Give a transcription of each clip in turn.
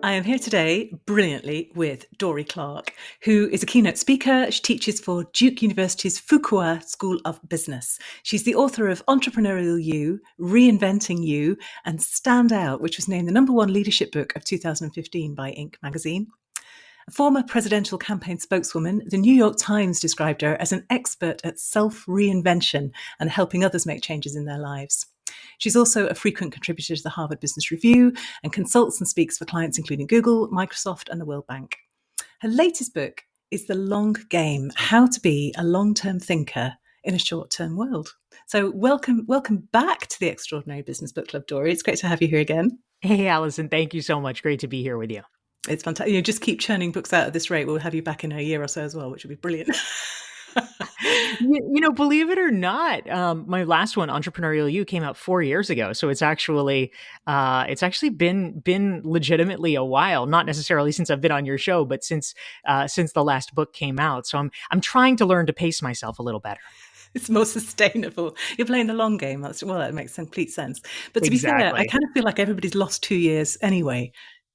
I am here today brilliantly with Dorie Clark, who is a keynote speaker. She teaches for Duke University's Fuqua School of Business. She's the author of Entrepreneurial You, Reinventing You, and Stand Out, which was named the #1 leadership book of 2015 by Inc. magazine. A former presidential campaign spokeswoman, the New York Times described her as an expert at self-reinvention and helping others make changes in their lives. She's also a frequent contributor to the Harvard Business Review and consults and speaks for clients including Google, Microsoft, and the World Bank. Her latest book is The Long Game: How to Be a Long-Term Thinker in a Short-Term World. So welcome back to the Extraordinary Business Book Club, Dorie. It's great to have you here again. Hey, Alison, thank you so much. Great to be here with you. It's fantastic. Just keep churning books out at this rate. We'll have you back in a year or so as well, which would be brilliant. Believe it or not, my last one, Entrepreneurial You, came out 4 years ago. So it's actually been legitimately a while. Not necessarily since I've been on your show, but since the last book came out. So I'm trying to learn to pace myself a little better. It's more sustainable. You're playing the long game. That makes complete sense. But to be fair, Exactly. I kind of feel like everybody's lost 2 years anyway.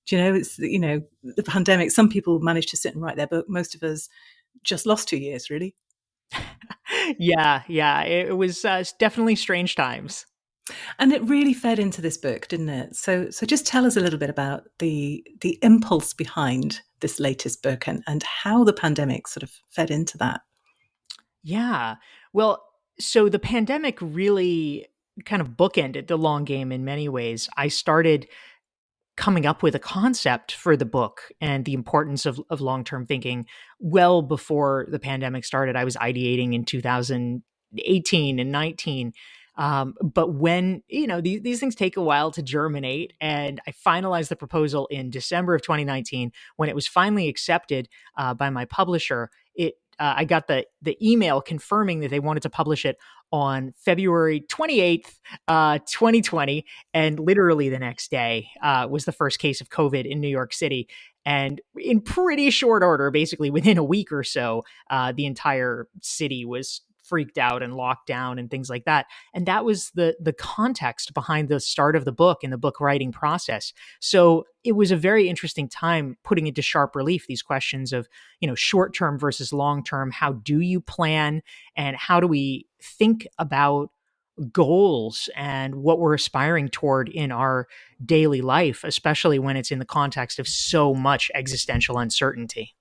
Do you know, it's the pandemic. Some people managed to sit and write their book. Most of us just lost 2 years, really. Yeah. It was definitely strange times. And it really fed into this book, didn't it? So just tell us a little bit about the impulse behind this latest book and how the pandemic sort of fed into that. Yeah. Well, so the pandemic really kind of bookended the long game in many ways. I started coming up with a concept for the book and the importance of long-term thinking well before the pandemic started. I was ideating in 2018 and 19. But when, these things take a while to germinate, and I finalized the proposal in December of 2019. When it was finally accepted by my publisher, I got the email confirming that they wanted to publish it on February 28th, 2020. And literally the next day was the first case of COVID in New York City. And in pretty short order, basically within a week or so, the entire city was freaked out and locked down and things like that. And that was the context behind the start of the book and the book writing process. So it was a very interesting time putting into sharp relief these questions of, short-term versus long-term. How do you plan, and how do we think about goals and what we're aspiring toward in our daily life, especially when it's in the context of so much existential uncertainty?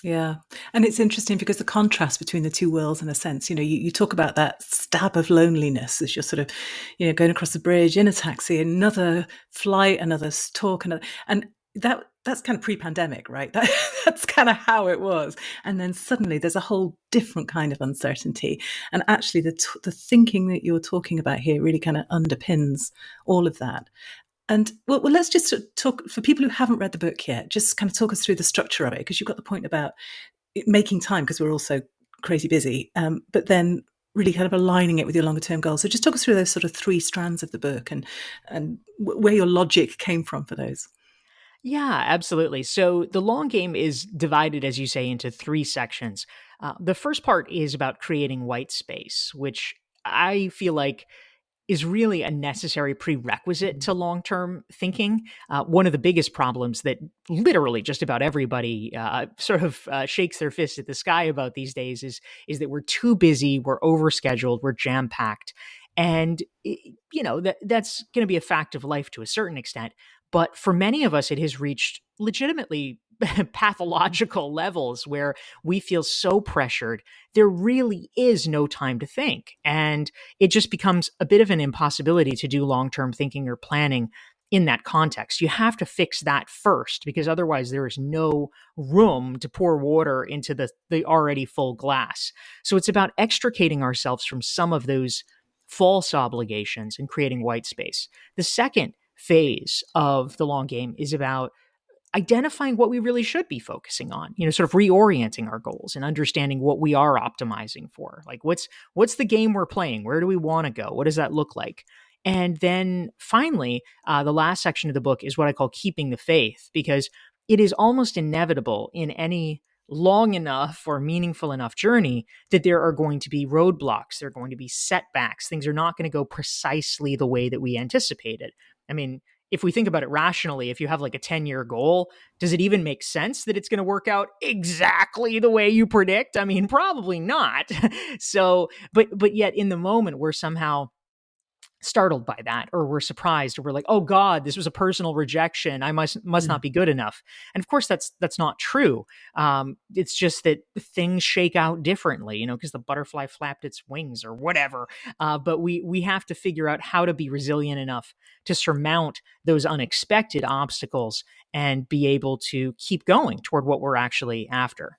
Yeah. And it's interesting because the contrast between the two worlds, in a sense, you talk about that stab of loneliness as you're sort of, going across the bridge in a taxi, another flight, another talk, and that's kind of pre-pandemic, right? That's kind of how it was. And then suddenly there's a whole different kind of uncertainty. And actually the thinking that you're talking about here really kind of underpins all of that. And well, let's just talk, for people who haven't read the book yet, just kind of talk us through the structure of it, because you've got the point about making time because we're all so crazy busy, but then really kind of aligning it with your longer term goals. So just talk us through those sort of 3 strands of the book and where your logic came from for those. Yeah, absolutely. So the long game is divided, as you say, into 3 sections. The first part is about creating white space, which I feel like is really a necessary prerequisite to long-term thinking. One of the biggest problems that literally just about everybody shakes their fist at the sky about these days is that we're too busy, we're overscheduled, we're jam-packed. And, that's going to be a fact of life to a certain extent. But for many of us, it has reached legitimately pathological levels where we feel so pressured, there really is no time to think. And it just becomes a bit of an impossibility to do long-term thinking or planning in that context. You have to fix that first, because otherwise there is no room to pour water into the already full glass. So it's about extricating ourselves from some of those false obligations and creating white space. The second phase of the long game is about identifying what we really should be focusing on, sort of reorienting our goals and understanding what we are optimizing for. Like what's the game we're playing? Where do we want to go? What does that look like? And then finally, the last section of the book is what I call keeping the faith, because it is almost inevitable in any long enough or meaningful enough journey that there are going to be roadblocks, there are going to be setbacks. Things are not going to go precisely the way that we anticipated. I mean, if we think about it rationally, if you have like a 10-year goal, does it even make sense that it's going to work out exactly the way you predict? I mean, probably not. So, but yet in the moment, we're somehow startled by that, or we're surprised, or we're like, oh God, this was a personal rejection, I must not be good enough. And of course that's not true. It's just that things shake out differently, because the butterfly flapped its wings or whatever. But we have to figure out how to be resilient enough to surmount those unexpected obstacles and be able to keep going toward what we're actually after.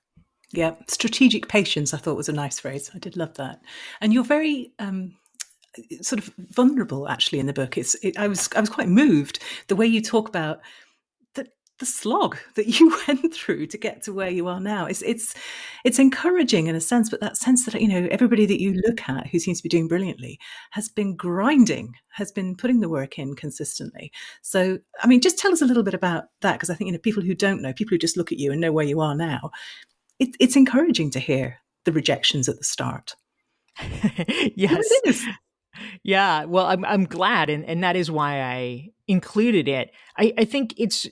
Yeah, strategic patience, I thought, was a nice phrase. I did love that. And you're very sort of vulnerable, actually, in the book. I was quite moved the way you talk about the slog that you went through to get to where you are now. It's encouraging in a sense, but that sense that everybody that you look at who seems to be doing brilliantly has been grinding, has been putting the work in consistently. So, I mean, just tell us a little bit about that, because I think people who don't know, people who just look at you and know where you are now, it's encouraging to hear the rejections at the start. Yes. It is. Yeah. Well, I'm glad, and that is why I included it. I think it's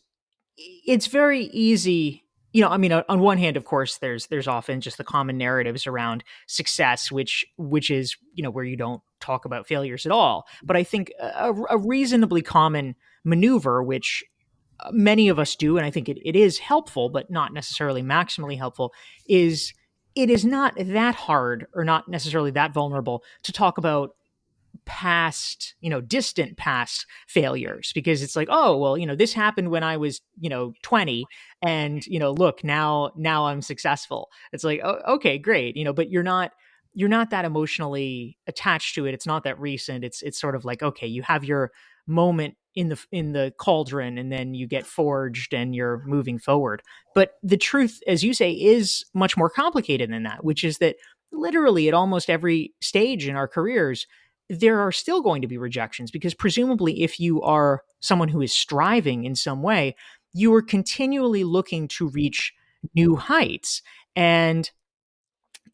very easy. I mean, on one hand, of course, there's often just the common narratives around success, which is where you don't talk about failures at all. But I think a reasonably common maneuver, which many of us do, and I think it is helpful, but not necessarily maximally helpful, is it is not that hard or not necessarily that vulnerable to talk about past, distant past failures, because it's like, oh, well, this happened when I was, 20, and, look, now I'm successful. It's like, oh, okay, great. But you're not that emotionally attached to it. It's not that recent. It's sort of like, okay, you have your moment in the cauldron, and then you get forged and you're moving forward. But the truth, as you say, is much more complicated than that, which is that literally at almost every stage in our careers, there are still going to be rejections, because presumably if you are someone who is striving in some way, you are continually looking to reach new heights. And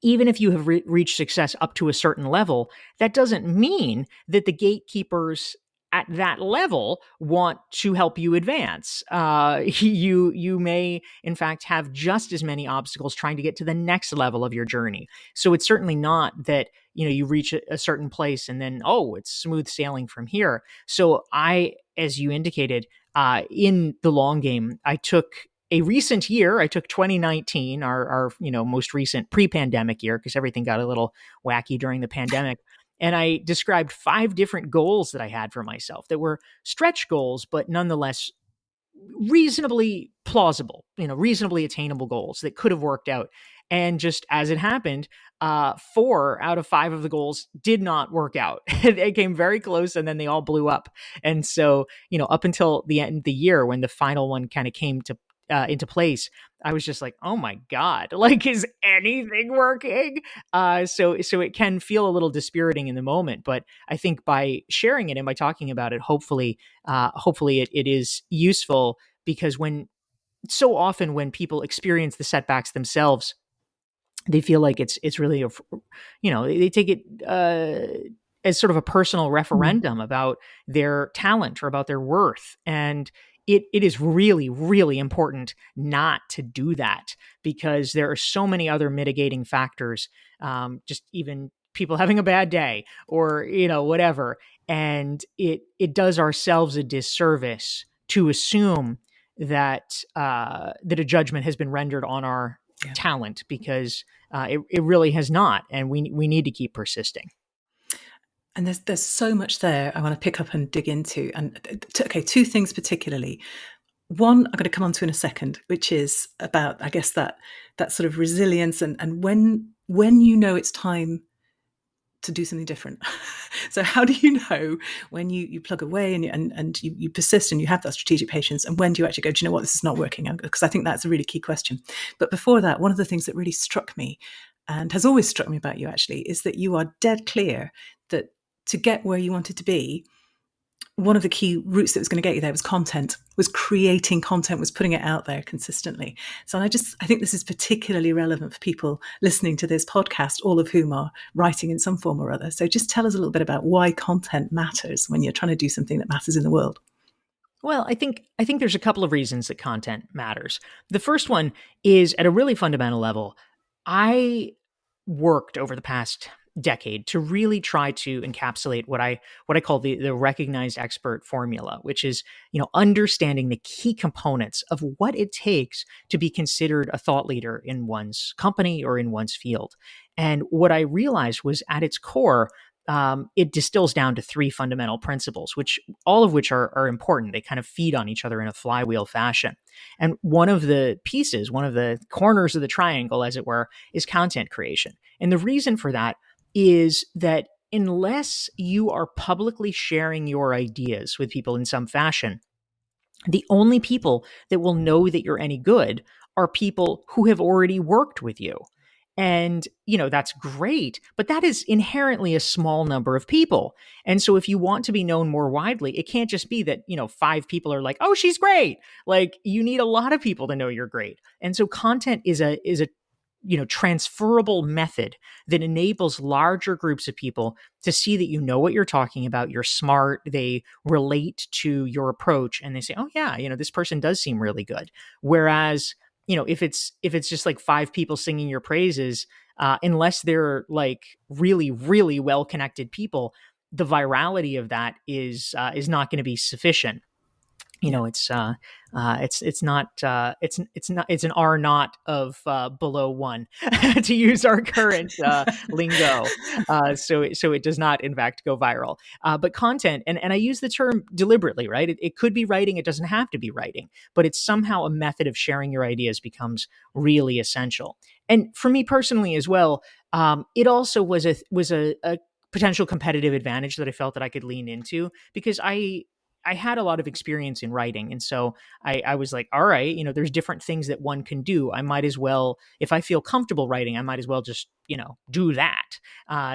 even if you have reached success up to a certain level, that doesn't mean that the gatekeepers at that level want to help you advance. You may, in fact, have just as many obstacles trying to get to the next level of your journey. So it's certainly not that you reach a certain place and then, oh, it's smooth sailing from here. So as you indicated, in the long game, I took a recent year. I took 2019, our most recent pre-pandemic year, because everything got a little wacky during the pandemic. And I described 5 different goals that I had for myself that were stretch goals, but nonetheless reasonably plausible, reasonably attainable goals that could have worked out. And just as it happened, 4 out of 5 of the goals did not work out. They came very close, and then they all blew up. And so, up until the end of the year, when the final one kind of came into place, I was just like, oh my God, like, is anything working? So it can feel a little dispiriting in the moment, but I think by sharing it and by talking about it, hopefully it is useful, because so often when people experience the setbacks themselves, they feel like it's really they take it as sort of a personal referendum about their talent or about their worth. And it is really, really important not to do that, because there are so many other mitigating factors, just even people having a bad day or, whatever. And it does ourselves a disservice to assume that that a judgment has been rendered on our talent, because it really has not. And we need to keep persisting. And there's so much there I want to pick up and dig into. And okay, 2 things particularly. One, I'm going to come on to in a second, which is about, I guess, that sort of resilience and when it's time to do something different. So how do you know when you plug away and you persist and you have that strategic patience, and when do you actually go, do you know what, this is not working? Because I think that's a really key question. But before that, one of the things that really struck me, and has always struck me about you actually, is that you are dead clear that to get where you wanted to be, one of the key routes that was going to get you there was content, was creating content, was putting it out there consistently. So I think this is particularly relevant for people listening to this podcast, all of whom are writing in some form or other. So just tell us a little bit about why content matters when you're trying to do something that matters in the world. Well, I think there's a couple of reasons that content matters. The first one is at a really fundamental level. I worked over the past decade to really try to encapsulate what I call the recognized expert formula, which is, understanding the key components of what it takes to be considered a thought leader in one's company or in one's field. And what I realized was at its core, it distills down to three fundamental principles, which all of which are important. They kind of feed on each other in a flywheel fashion. And one of the pieces, one of the corners of the triangle, as it were, is content creation. And the reason for that is that unless you are publicly sharing your ideas with people in some fashion, the only people that will know that you're any good are people who have already worked with you. And, that's great, but that is inherently a small number of people. And so if you want to be known more widely, it can't just be that, five people are like, oh, she's great. Like, you need a lot of people to know you're great. And so content is a transferable method that enables larger groups of people to see that you know what you're talking about, you're smart, they relate to your approach, and they say, oh yeah, this person does seem really good. Whereas, if it's just like five people singing your praises, unless they're like really really well connected people, the virality of that is not going to be sufficient. Yeah. It's an R naught of below one, to use our current lingo. So it does not in fact go viral. But content, and I use the term deliberately, right? It could be writing, it doesn't have to be writing, but it's somehow a method of sharing your ideas becomes really essential. And for me personally as well, it also was a potential competitive advantage that I felt that I could lean into, because I had a lot of experience in writing. And so I was like, all right, there's different things that one can do. I might as well, if I feel comfortable writing, I might as well just, do that.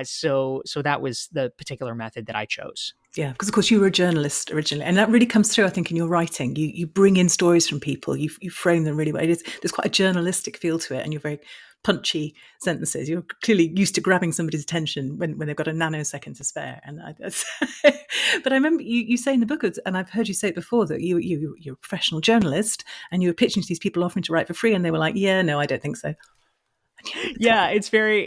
So that was the particular method that I chose. Yeah, because of course you were a journalist originally, and that really comes through, I think, in your writing. You bring in stories from people, you frame them really well. There's quite a journalistic feel to it, and you're very punchy sentences. You're clearly used to grabbing somebody's attention when they've got a nanosecond to spare. But I remember you say in the book, and I've heard you say it before, that you're a professional journalist, and you were pitching to these people offering to write for free, and they were like, "Yeah, no, I don't think so." Yeah, it's very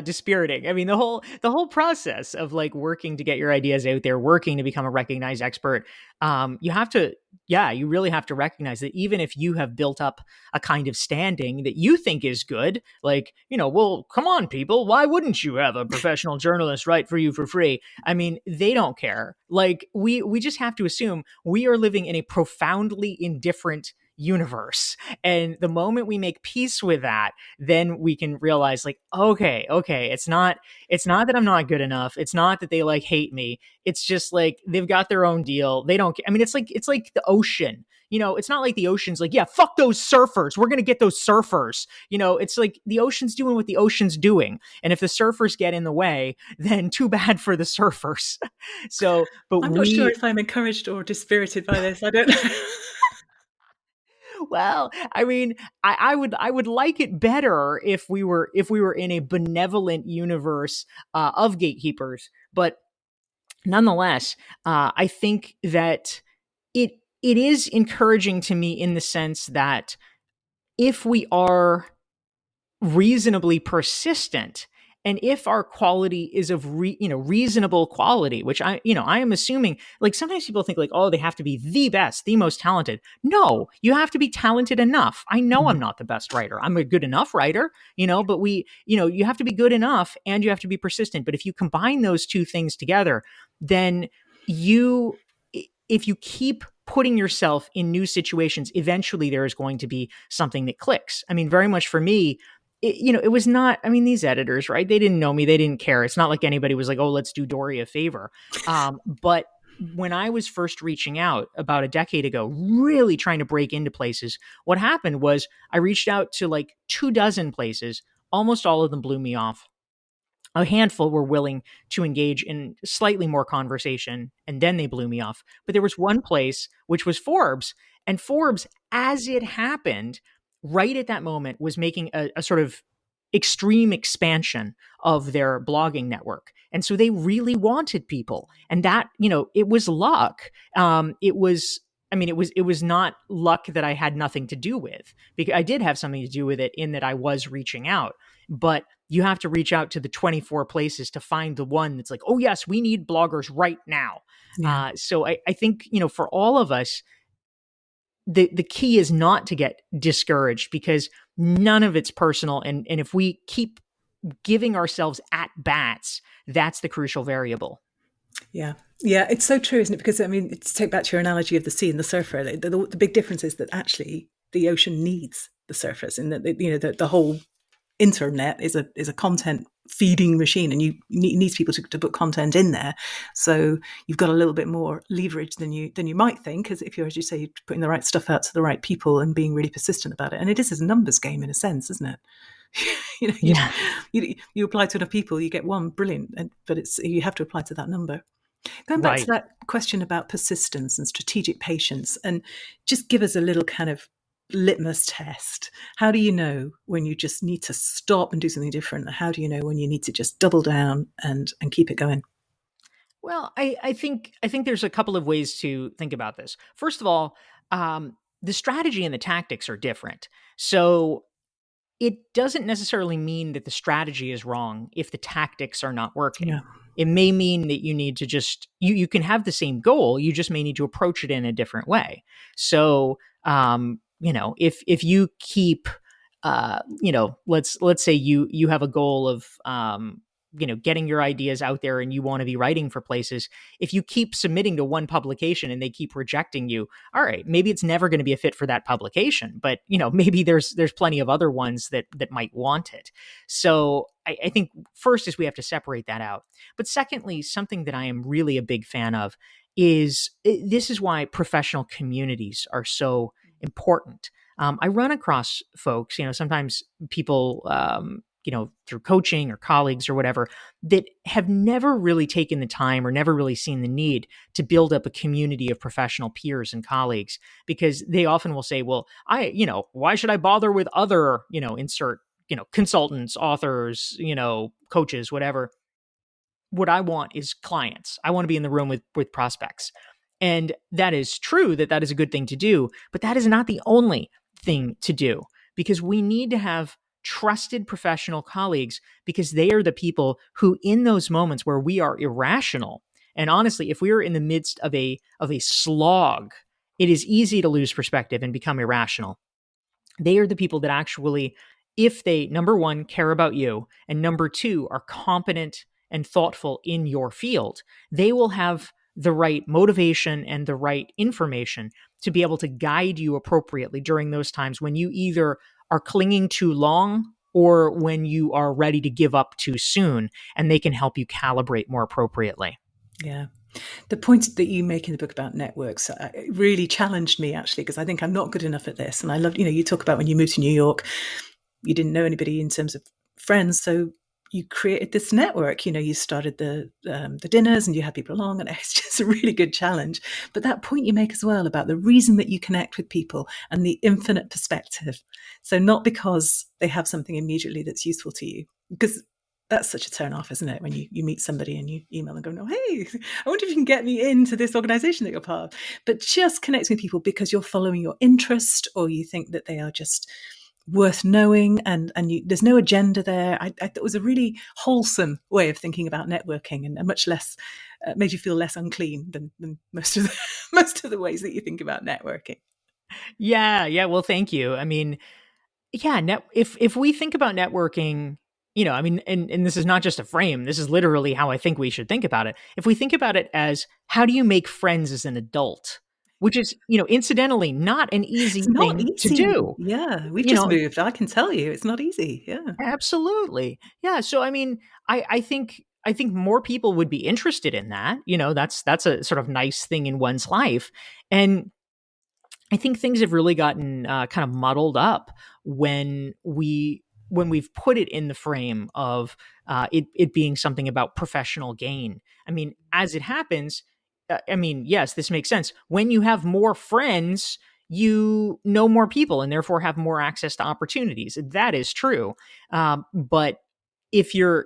dispiriting. I mean, the whole process of like working to get your ideas out there, working to become a recognized expert, you have to, yeah, you really have to recognize that even if you have built up a kind of standing that you think is good, like, well, come on, people, why wouldn't you have a professional journalist write for you for free? I mean, they don't care. Like, we just have to assume we are living in a profoundly indifferent universe. And the moment we make peace with that, then we can realize, like, okay, it's not that I'm not good enough. It's not that they like hate me. It's just like they've got their own deal. They don't, I mean, it's like the ocean. It's not like the ocean's like, yeah, fuck those surfers. We're going to get those surfers. It's like the ocean's doing what the ocean's doing. And if the surfers get in the way, then too bad for the surfers. But I'm not sure if I'm encouraged or dispirited by this. I don't know. well, I mean, I would like it better if we were in a benevolent universe of gatekeepers, but nonetheless, I think that it is encouraging to me in the sense that if we are reasonably persistent, and if our quality is of reasonable quality, which I am assuming, like, sometimes people think like, oh, they have to be the best, the most talented. No, you have to be talented enough. I know I'm not the best writer, I'm a good enough writer, but you have to be good enough, and you have to be persistent. But if you combine those two things together, then you if you keep putting yourself in new situations, eventually there is going to be something that clicks. I mean, very much for me, it was not, I mean, these editors, right? They didn't know me. They didn't care. It's not like anybody was like, oh, let's do Dorie a favor. But when I was first reaching out about a decade ago, really trying to break into places, what happened was I reached out to like 24 places. Almost all of them blew me off. A handful were willing to engage in slightly more conversation, and then they blew me off. But there was one place, which was Forbes, and Forbes, as it happened, right at that moment, was making a sort of extreme expansion of their blogging network. And so they really wanted people. And that, it was luck. It was I mean, it was not luck that I had nothing to do with, because I did have something to do with it in that I was reaching out. But you have to reach out to the 24 places to find the one that's like, oh yes, we need bloggers right now. Yeah. So I think, for all of us, the key is not to get discouraged, because none of it's personal. And if we keep giving ourselves at bats, that's the crucial variable. Yeah. Yeah, it's so true, isn't it? Because I mean, to take back to your analogy of the sea and the surfer, the big difference is that actually the ocean needs the surfers, and that the whole internet is a content feeding machine, and you needs people to put content in there. So you've got a little bit more leverage than you might think, because if you're, as you say, putting the right stuff out to the right people and being really persistent about it. And it is a numbers game in a sense, isn't it? you know, you, Yeah, you apply to enough people, you get one, brilliant, but it's you have to apply to that number. Going back to right. that question about persistence and strategic patience, and just give us a little kind of litmus test. How do you know when you just need to stop and do something different? How do you know when you need to just double down and keep it going? Well, I think there's a couple of ways to think about this. First of all, the strategy and the tactics are different. So it doesn't necessarily mean that the strategy is wrong if the tactics are not Yeah, working. It may mean that you need to just you can have the same goal, you just may need to approach it in a different way. So, if you keep let's say you have a goal of getting your ideas out there and you want to be writing for places. If you keep submitting to one publication and they keep rejecting you, all right, maybe it's never going to be a fit for that publication, but maybe there's plenty of other ones that might want it. So I think first is we have to separate that out. But secondly, something that I am really a big fan of is this is why professional communities are so important. I run across folks, sometimes people, through coaching or colleagues or whatever, that have never really taken the time or never really seen the need to build up a community of professional peers and colleagues, because they often will say, well, why should I bother with other, insert, consultants, authors, coaches, whatever. What I want is clients. I want to be in the room with prospects. And that is true, that is a good thing to do, but that is not the only thing to do, because we need to have trusted professional colleagues, because they are the people who, in those moments where we are irrational, and honestly, if we are in the midst of a slog, it is easy to lose perspective and become irrational. They are the people that actually, if they, number one, care about you, and number two, are competent and thoughtful in your field, they will have the right motivation and the right information to be able to guide you appropriately during those times when you either are clinging too long or when you are ready to give up too soon, and they can help you calibrate more appropriately. yeah. The point that you make in the book about networks it really challenged me, actually, because I think I'm not good enough at this. And I love, you talk about when you moved to New York, you didn't know anybody in terms of friends, so you created this network. You started the dinners and you had people along, and it's just a really good challenge. But that point you make as well about the reason that you connect with people and the infinite perspective. So not because they have something immediately that's useful to you, because that's such a turn off, isn't it? When you meet somebody and you email and go, no, hey, I wonder if you can get me into this organization that you're part of. But just connecting with people because you're following your interest, or you think that they are just worth knowing, and there's no agenda there. I thought it was a really wholesome way of thinking about networking, and much less made you feel less unclean than most of the most of the ways that you think about networking. Yeah, yeah. Well, thank you. I mean, yeah, if we think about networking, I mean, and this is not just a frame, this is literally how I think we should think about it. If we think about it as how do you make friends as an adult, which is, incidentally not an It's easy not thing to easy. do. Yeah, we've You just know, moved. I can tell you, it's not easy. Yeah, absolutely. Yeah, so I mean, I think more people would be interested in that. That's a sort of nice thing in one's life. And I think things have really gotten kind of muddled up when we've put it in the frame of it being something about professional gain. I mean, as it happens, I mean, yes, this makes sense. When you have more friends, you know more people and therefore have more access to opportunities. That is true, but if you're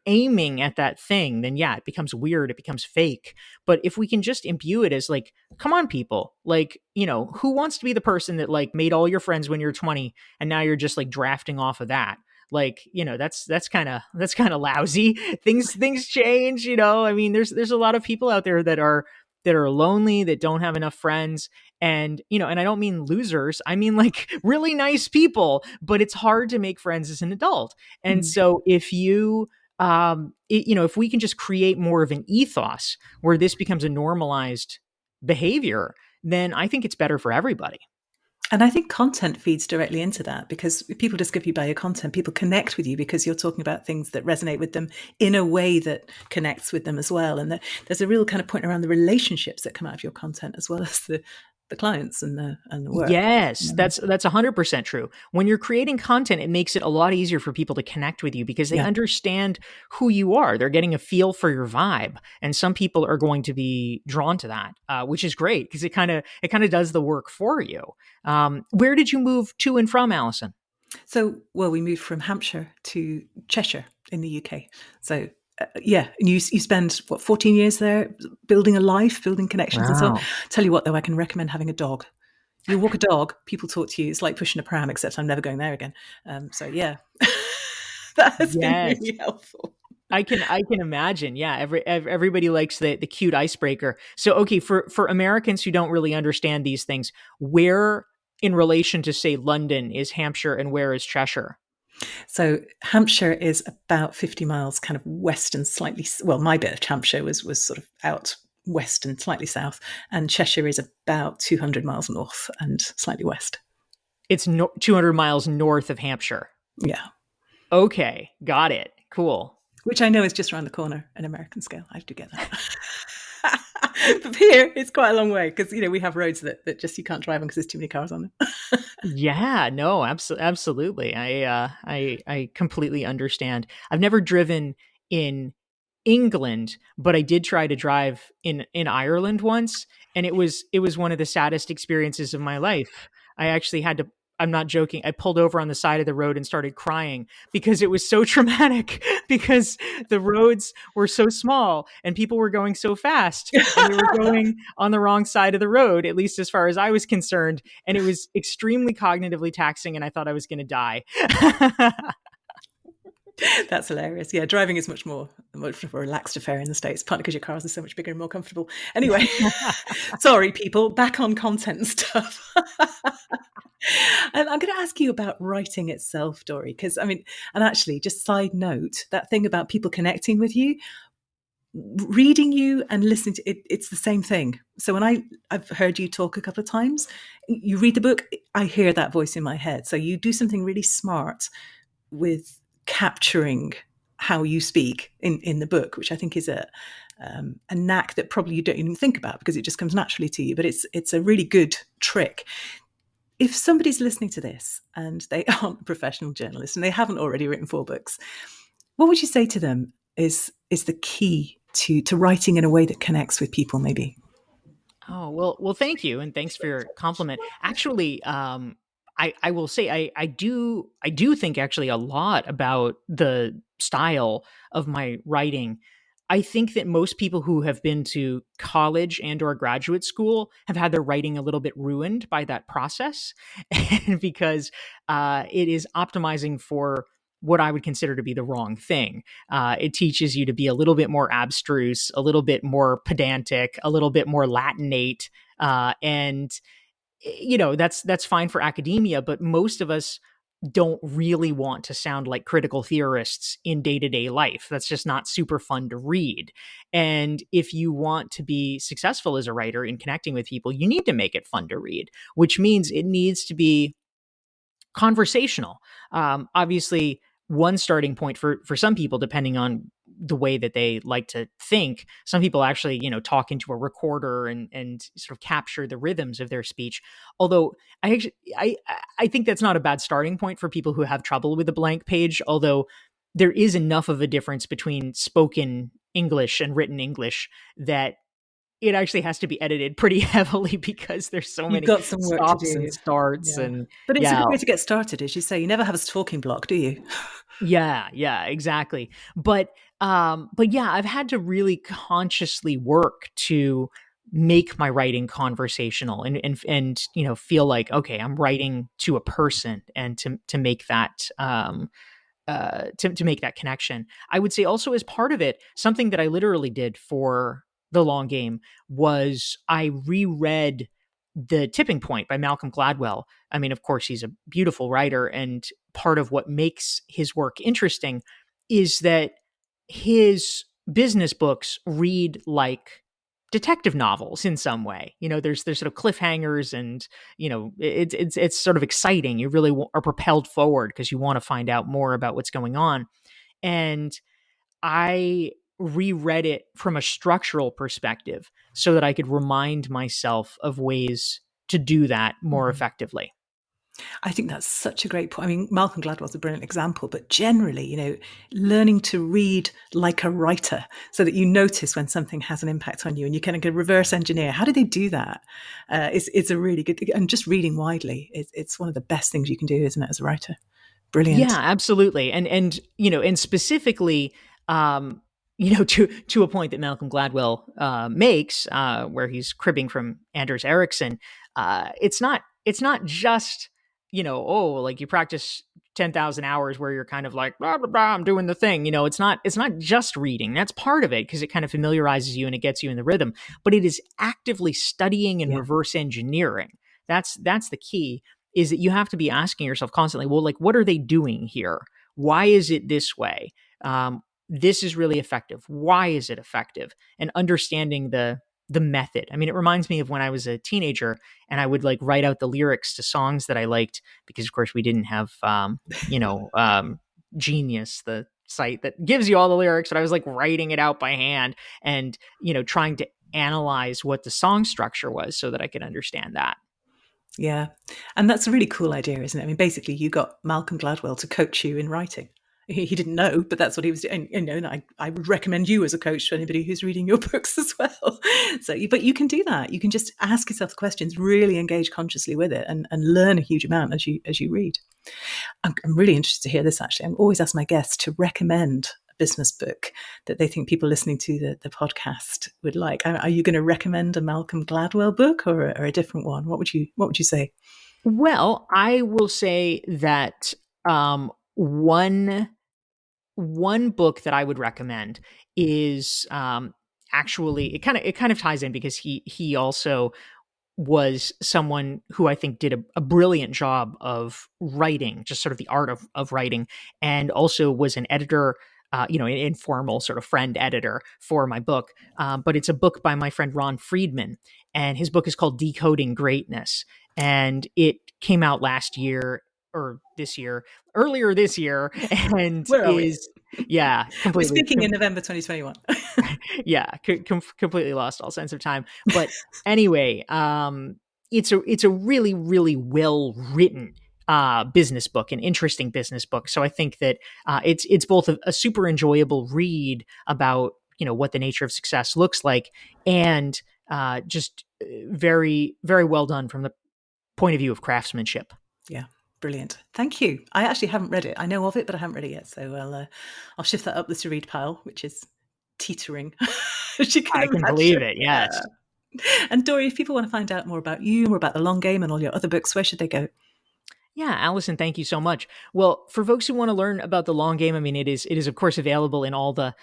aiming at that thing, then yeah, it becomes weird, it becomes fake. But if we can just imbue it as like, come on, people, like, who wants to be the person that like made all your friends when you're 20 and now you're just like drafting off of that? Like, that's kind of lousy. Things change, I mean, there's a lot of people out there that are lonely, that don't have enough friends. And and I don't mean losers, I mean like really nice people, but it's hard to make friends as an adult. And Mm. so if we can just create more of an ethos where this becomes a normalized behavior, then I think it's better for everybody. And I think content feeds directly into that, because people discover you by your content. People connect with you because you're talking about things that resonate with them in a way that connects with them as well. And there's a real kind of point around the relationships that come out of your content, as well as the clients and the work. Yes, Yeah. that's 100% true. When you're creating content, it makes it a lot easier for people to connect with you because they Yeah. understand who you are. They're getting a feel for your vibe, and some people are going to be drawn to that, which is great because it kind of does the work for you. Where did you move to and from, Allison? So, well, we moved from Hampshire to Cheshire in the UK. So, yeah, and you spend what, 14 years there, building a life, building connections, and so on. Wow. Tell you what, though, I can recommend having a dog. You walk a dog, people talk to you. It's like pushing a pram, except I'm never going there again. So, yeah, that has been Yes. really helpful. I can imagine. Yeah, everybody likes the cute icebreaker. So okay, for Americans who don't really understand these things, where in relation to say London is Hampshire and where is Cheshire? So Hampshire is about 50 miles kind of west and slightly, well, my bit of Hampshire was sort of out west and slightly south, and Cheshire is about 200 miles north and slightly west. It's 200 miles north of Hampshire. Yeah. Okay, got it. Cool. Which I know is just around the corner in American scale. I do get that. But here, it's quite a long way because, we have roads that just you can't drive on because there's too many cars on them. Yeah, no, absolutely. I completely understand. I've never driven in England, but I did try to drive in Ireland once, and it was one of the saddest experiences of my life. I actually had to, I'm not joking, I pulled over on the side of the road and started crying because it was so traumatic because the roads were so small and people were going so fast and they were going on the wrong side of the road, at least as far as I was concerned, and it was extremely cognitively taxing and I thought I was going to die. That's hilarious. Yeah, driving is much more a relaxed affair in the States, partly because your cars are so much bigger and more comfortable. Anyway, sorry, people, back on content stuff. I'm going to ask you about writing itself, Dorie, because I mean, and actually, just side note, that thing about people connecting with you, reading you and listening to it, it's the same thing. So when I've heard you talk a couple of times, you read the book, I hear that voice in my head. So you do something really smart with capturing how you speak in the book, which I think is a knack that probably you don't even think about because it just comes naturally to you. But it's a really good trick. If somebody's listening to this and they aren't a professional journalist and they haven't already written 4 books, what would you say to them is the key to writing in a way that connects with people? Maybe. Oh, well, thank you, and thanks for your compliment. Actually, I will say I do think actually a lot about the style of my writing. I think that most people who have been to college and or graduate school have had their writing a little bit ruined by that process, and because it is optimizing for what I would consider to be the wrong thing. It teaches you to be a little bit more abstruse, a little bit more pedantic, a little bit more Latinate, and that's fine for academia. But most of us don't really want to sound like critical theorists in day-to-day life. That's just not super fun to read. And if you want to be successful as a writer in connecting with people, you need to make it fun to read, which means it needs to be conversational. Obviously, one starting point for some people, depending on the way that they like to think, some people actually talk into a recorder and sort of capture the rhythms of their speech. Although I think that's not a bad starting point for people who have trouble with a blank page. Although there is enough of a difference between spoken English and written English that it actually has to be edited pretty heavily because there's so You've many got some work to stops and do. starts, Yeah. and But it's a yeah. good way to get started, as you say. You never have a talking block, do you? Yeah, yeah, exactly. But yeah, I've had to really consciously work to make my writing conversational and feel like, okay, I'm writing to a person, and to make that to make that connection. I would say also, as part of it, something that I literally did for the long game was I reread The Tipping Point by Malcolm Gladwell. I mean, of course, he's a beautiful writer, and part of what makes his work interesting is that his business books read like detective novels in some way. There's sort of cliffhangers, and it's sort of exciting. You really are propelled forward because you want to find out more about what's going on. And I reread it from a structural perspective so that I could remind myself of ways to do that more Mhm. effectively. I think that's such a great point. I mean, Malcolm Gladwell's a brilliant example, but generally, learning to read like a writer so that you notice when something has an impact on you and you kind of reverse engineer. How do they do that? It's a really good, and just reading widely, it's one of the best things you can do, isn't it, as a writer? Yeah, Brilliant. absolutely. And specifically, to a point that Malcolm Gladwell makes, where he's cribbing from Anders Ericsson. It's not just, oh, like you practice 10,000 hours where you're kind of like blah blah blah, I'm doing the thing. It's not just reading. That's part of it because it kind of familiarizes you and it gets you in the rhythm. But it is actively studying and Yeah. reverse engineering. That's the key, is that you have to be asking yourself constantly, well, like, what are they doing here? Why is it this way? This is really effective. Why is it effective? And understanding the method. I mean, it reminds me of when I was a teenager and I would like write out the lyrics to songs that I liked because, of course, we didn't have, Genius, the site that gives you all the lyrics, but I was like writing it out by hand and, trying to analyze what the song structure was so that I could understand that. Yeah. And that's a really cool idea, isn't it? I mean, basically, you got Malcolm Gladwell to coach you in writing. He didn't know, but that's what he was doing. And I would recommend you as a coach to anybody who's reading your books as well. But you can do that. You can just ask yourself the questions, really engage consciously with it, and learn a huge amount as you read. I'm really interested to hear this, actually. I'm always ask my guests to recommend a business book that they think people listening to the podcast would like. Are you going to recommend a Malcolm Gladwell book or a different one? What would you say? Well, I will say that one book that I would recommend is, actually, it kind of ties in because he also was someone who I think did a brilliant job of writing, just sort of the art of writing, and also was an editor, an informal sort of friend editor for my book. But it's a book by my friend Ron Friedman, and his book is called Decoding Greatness, and it came out last year or this year, earlier this year, and Where are we? is, yeah, We're completely. speaking in November 2021. Yeah, completely lost all sense of time. But anyway, it's a really really well written business book, an interesting business book. So I think that it's both a super enjoyable read about what the nature of success looks like, and just very very well done from the point of view of craftsmanship. Yeah, brilliant. Thank you. I actually haven't read it. I know of it, but I haven't read it yet. So I'll shift that up the to read pile, which is teetering, as you can I can believe imagine. it. Yeah. Yes. And Dory, if people want to find out more about you, more about the long game and all your other books, where should they go? Yeah, Allison, thank you so much. Well, for folks who want to learn about the long game, I mean, it is of course available in all the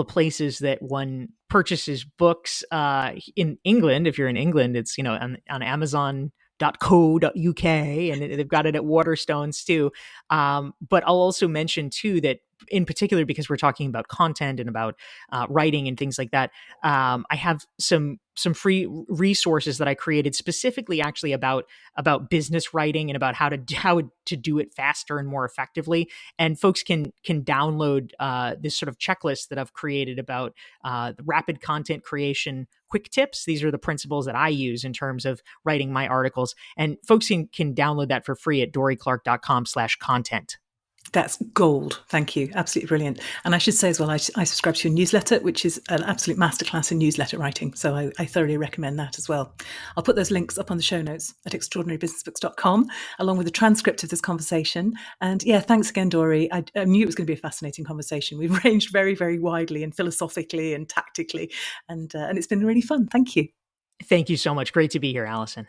places that one purchases books. In England, if you're in England, it's on Amazon.co.uk, and they've got it at Waterstones too. But I'll also mention too that, in particular, because we're talking about content and about writing and things like that, I have some free resources that I created specifically, actually, about business writing and about how to do it faster and more effectively. And folks can download this sort of checklist that I've created about the rapid content creation quick tips. These are the principles that I use in terms of writing my articles. And folks can download that for free at dorieclark.com/content. That's gold. Thank you. Absolutely brilliant. And I should say as well, I subscribe to your newsletter, which is an absolute masterclass in newsletter writing. So I thoroughly recommend that as well. I'll put those links up on the show notes at extraordinarybusinessbooks.com, along with a transcript of this conversation. And yeah, thanks again, Dorie. I knew it was going to be a fascinating conversation. We've ranged very, very widely and philosophically and tactically. And it's been really fun. Thank you. Thank you so much. Great to be here, Allison.